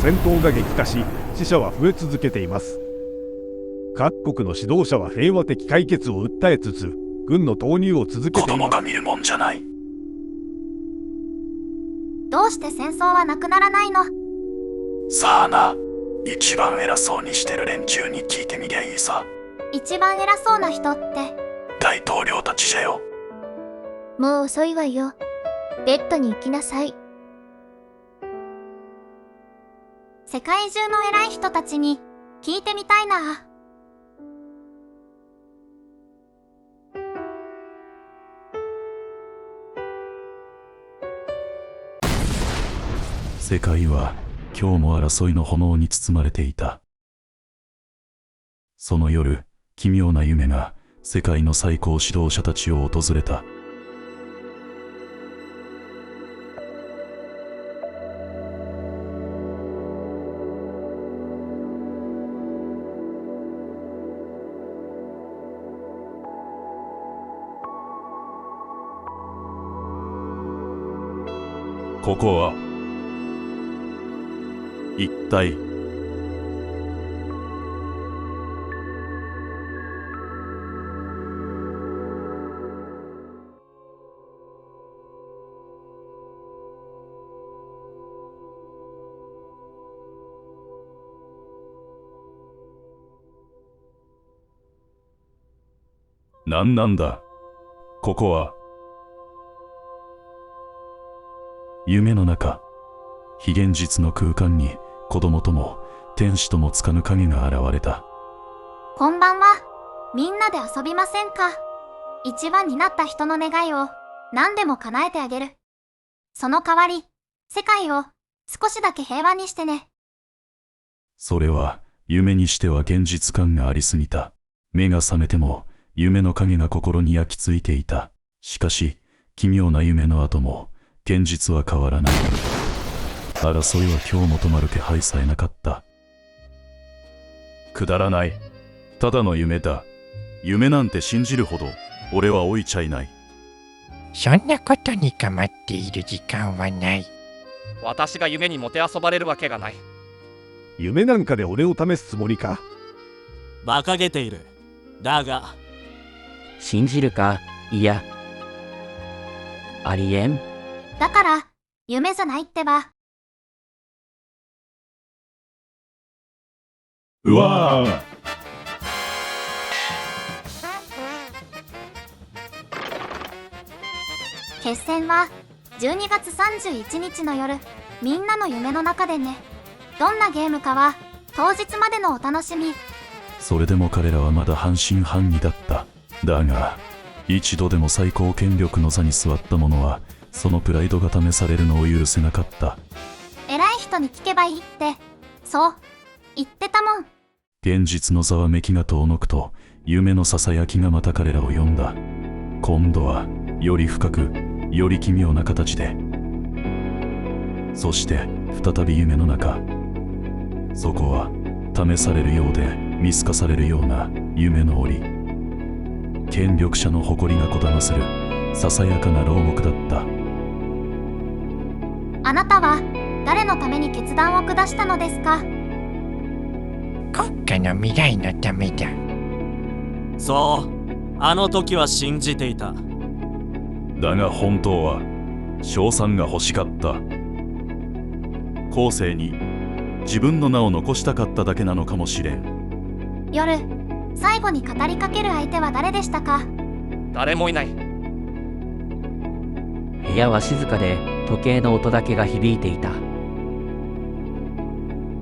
戦闘が激化し、死者は増え続けています。各国の指導者は平和的解決を訴えつつ、軍の投入を続けています。子供が見るもんじゃない。どうして戦争はなくならないの？さあな、一番偉そうにしてる連中に聞いてみりゃいいさ。一番偉そうな人って？大統領たちじゃよ。もう遅いわよ。ベッドに行きなさい。世界中の偉い人たちに聞いてみたいな。世界は今日も争いの炎に包まれていた。その夜、奇妙な夢が世界の最高指導者たちを訪れた。ここは一体何なんだ。ここは夢の中、非現実の空間に子供とも天使ともつかぬ影が現れた。こんばんは。みんなで遊びませんか？一番になった人の願いを何でも叶えてあげる。その代わり、世界を少しだけ平和にしてね。それは夢にしては現実感がありすぎた。目が覚めても夢の影が心に焼き付いていた。しかし奇妙な夢の後も現実は変わらない。争いは今日も止まる気配さえなかった。くだらない。ただの夢だ。夢なんて信じるほど俺は老いちゃいない。そんなことに構っている時間はない。私が夢にもてあそばれるわけがない。夢なんかで俺を試すつもりか？馬鹿げている。だが信じるか？いや、ありえん。だから、夢じゃないってば。うわぁ。決戦は12月31日の夜、みんなの夢の中でね。どんなゲームかは当日までのお楽しみ。それでも彼らはまだ半信半疑だった。だが、一度でも最高権力の座に座った者はそのプライドが試されるのを許せなかった。偉い人に聞けばいいって、そう言ってたもん。現実のざわめきが遠のくと、夢のささやきがまた彼らを呼んだ。今度はより深く、より奇妙な形で。そして再び夢の中、そこは試されるようで見透かされるような夢の檻。権力者の誇りがこだまするささやかな牢獄だった。あなたは誰のために決断を下したのですか？国家の未来のためだ。そう、あの時は信じていた。だが本当は賞賛が欲しかった。後世に自分の名を残したかっただけなのかもしれん。夜、最後に語りかける相手は誰でしたか？誰もいない。部屋は静かで時計の音だけが響いていた。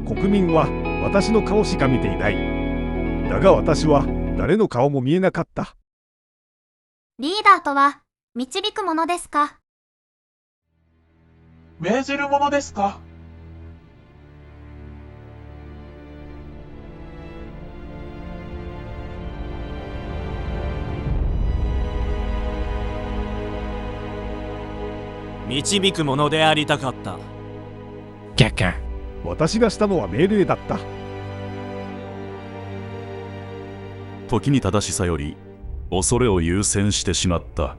国民は私の顔しか見ていない。だが私は誰の顔も見えなかった。リーダーとは導くものですか？命じるものですか？導くものでありたかった。だが私がしたのは命令だった。時に正しさより恐れを優先してしまった。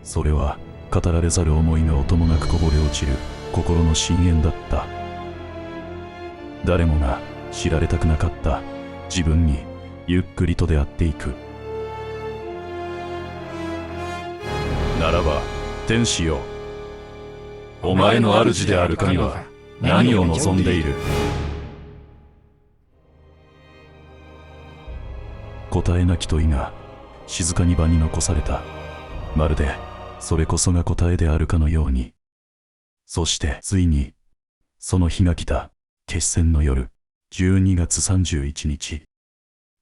それは語られざる思いが音もなくこぼれ落ちる心の深淵だった。誰もが知られたくなかった自分にゆっくりと出会っていく。ならば天使よ、お前の主である神は何を望んでいる？答えなき問いが静かに場に残された。まるでそれこそが答えであるかのように。そしてついにその日が来た。決戦の夜、12月31日。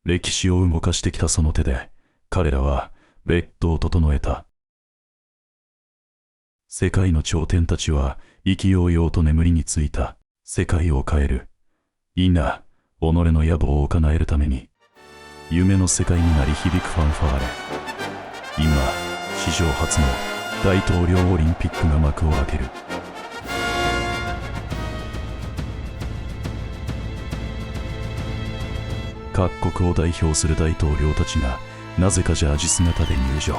歴史を動かしてきたその手で彼らはベッドを整えた。世界の頂点たちは意気揚々と眠りについた。世界を変える。いいな、己の野望を叶えるために。夢の世界に鳴り響くファンファーレ。今、史上初の大統領オリンピックが幕を開ける。各国を代表する大統領たちがなぜかジャージ姿で入場。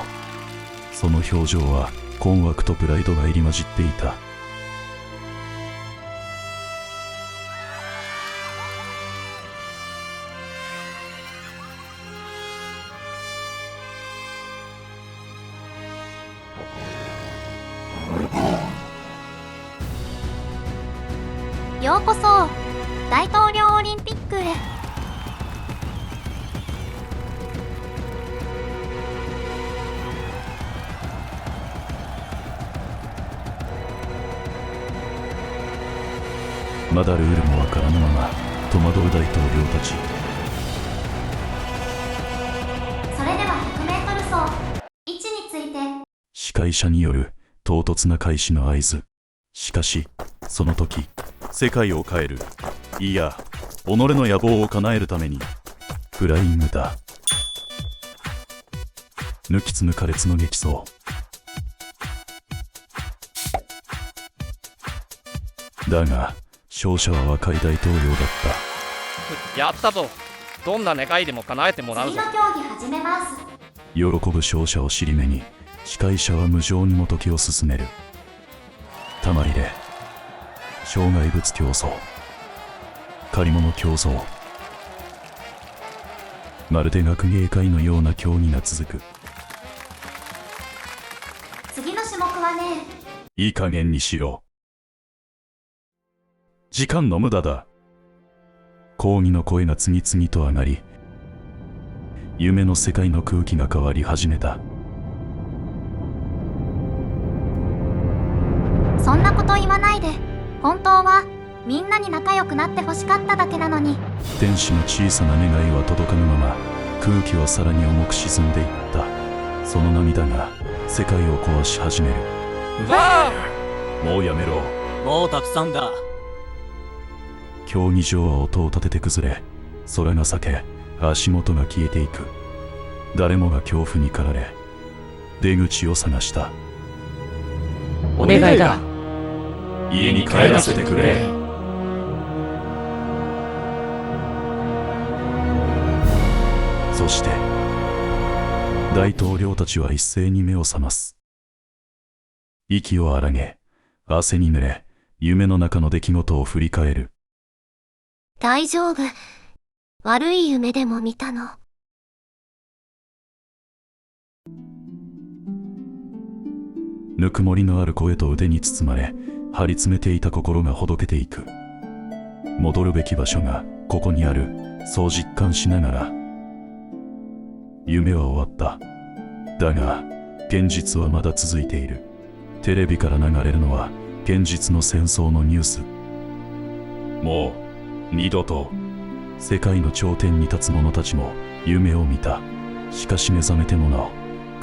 その表情は困惑とプライドが入り混じっていた。ようこそ大統領オリンピックへ。まだルールもわからぬまま戸惑う大統領たち。それでは 100m 走位置について。司会者による唐突な開始の合図。しかしその時、世界を変える、いや己の野望を叶えるためにフライングだ。抜きつ抜かれつの激走。だが勝者は若い大統領だった。やったぞ。どんな願いでも叶えてもらうぞ。次の競技始めます。喜ぶ勝者を尻目に司会者は無情にも時を進める。玉入れ、障害物競争、借り物競争、まるで学芸会のような競技が続く。次の種目はね。いい加減にしろ。時間の無駄だ。抗議の声が次々と上がり、夢の世界の空気が変わり始めた。そんなこと言わないで。本当はみんなに仲良くなってほしかっただけなのに。天使の小さな願いは届かぬまま空気はさらに重く沈んでいった。その涙が世界を壊し始める。わあ、もうやめろ。もうたくさんだ。競技場は音を立てて崩れ、空が裂け、足元が消えていく。誰もが恐怖に駆られ出口を探した。お願いだ。家に帰らせてくれ。そして大統領たちは一斉に目を覚ます。息を荒げ、汗に濡れ、夢の中の出来事を振り返る。大丈夫。悪い夢でも見たの。ぬくもりのある声と腕に包まれ、張り詰めていた心がほどけていく。戻るべき場所がここにある、そう実感しながら。夢は終わった。だが、現実はまだ続いている。テレビから流れるのは、現実の戦争のニュース。もう、二度と、世界の頂点に立つ者たちも夢を見た。しかし目覚めてもなお、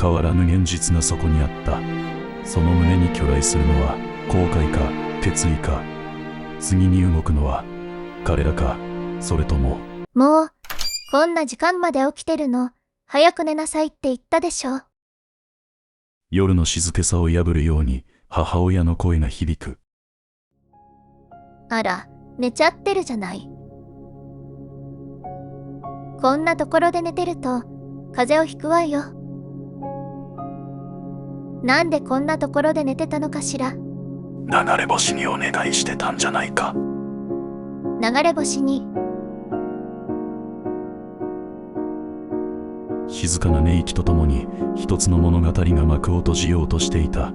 変わらぬ現実がそこにあった。その胸に巨来するのは後悔か決意か。次に動くのは彼らか、それとも。もう、こんな時間まで起きてるの。早く寝なさいって言ったでしょ。夜の静けさを破るように母親の声が響く。あら、寝ちゃってるじゃない。こんなところで寝てると風邪をひくわよ。なんでこんなところで寝てたのかしら。流れ星にお願いしてたんじゃないか。流れ星に。静かな寝息とともに一つの物語が幕を閉じようとしていた。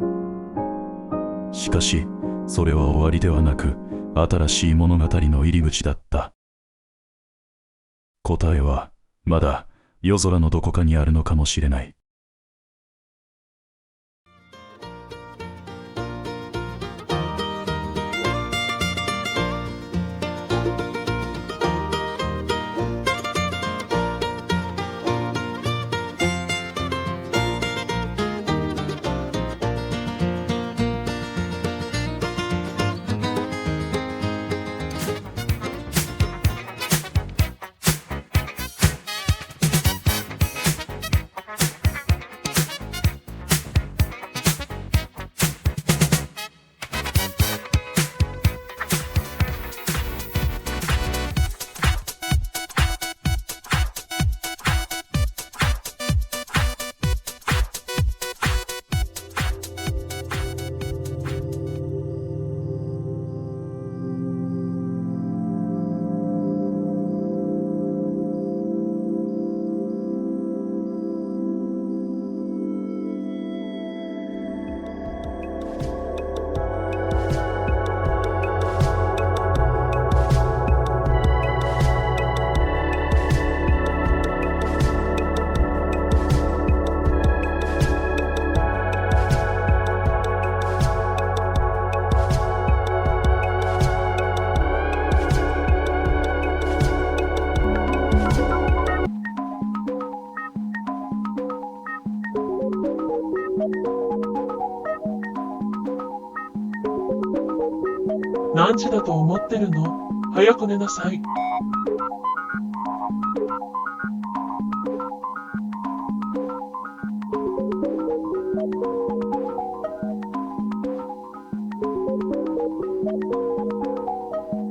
しかしそれは終わりではなく、新しい物語の入り口だった。答えはまだ夜空のどこかにあるのかもしれない。何時だと思ってるの？早く寝なさい。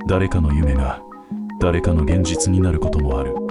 誰かの夢が誰かの現実になることもある。